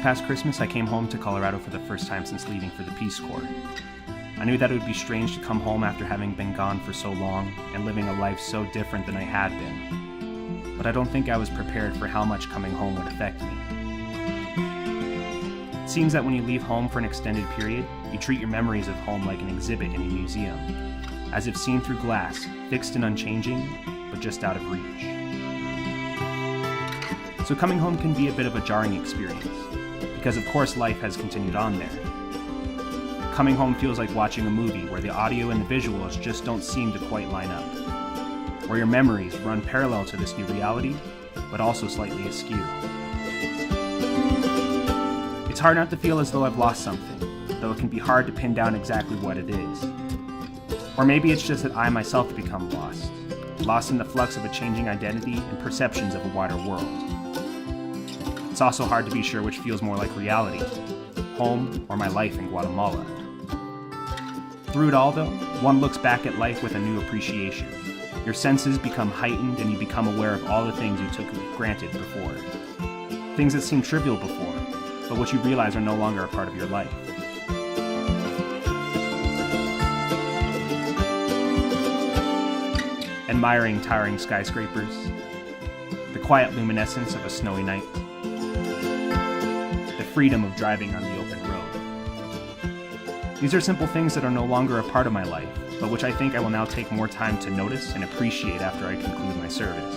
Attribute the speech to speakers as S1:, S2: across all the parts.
S1: past Christmas, I came home to Colorado for the first time since leaving for the Peace Corps. I knew that it would be strange to come home after having been gone for so long and living a life so different than I had been. But I don't think I was prepared for how much coming home would affect me. It seems that when you leave home for an extended period, you treat your memories of home like an exhibit in a museum, as if seen through glass, fixed and unchanging, but just out of reach. So coming home can be a bit of a jarring experience, because of course life has continued on there. Coming home feels like watching a movie where the audio and the visuals just don't seem to quite line up, where your memories run parallel to this new reality, but also slightly askew. It's hard not to feel as though I've lost something, though it can be hard to pin down exactly what it is. Or maybe it's just that I myself have become lost in the flux of a changing identity and perceptions of a wider world. It's also hard to be sure which feels more like reality, home or my life in Guatemala. Through it all though, one looks back at life with a new appreciation. Your senses become heightened and you become aware of all the things you took for granted before. Things that seemed trivial before, but which you realize are no longer a part of your life. Admiring towering skyscrapers, the quiet luminescence of a snowy night, the freedom of driving on the open road. These are simple things that are no longer a part of my life, but which I think I will now take more time to notice and appreciate after I conclude my service.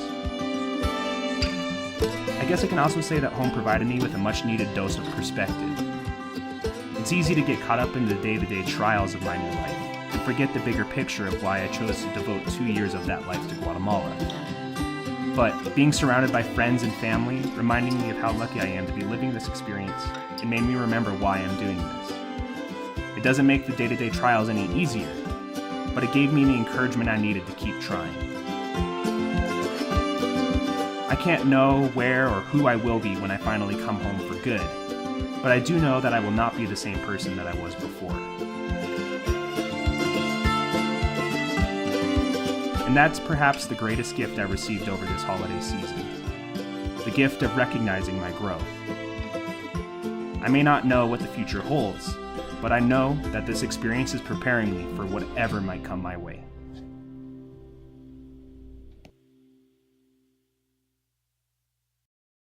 S1: I guess I can also say that home provided me with a much-needed dose of perspective. It's easy to get caught up in the day-to-day trials of my new life and forget the bigger picture of why I chose to devote 2 years of that life to Guatemala. But being surrounded by friends and family, reminding me of how lucky I am to be living this experience, it made me remember why I'm doing this. It doesn't make the day-to-day trials any easier, but it gave me the encouragement I needed to keep trying. I can't know where or who I will be when I finally come home for good, but I do know that I will not be the same person that I was before. And that's perhaps the greatest gift I received over this holiday season. The gift of recognizing my growth. I may not know what the future holds, but I know that this experience is preparing me for whatever might come my way.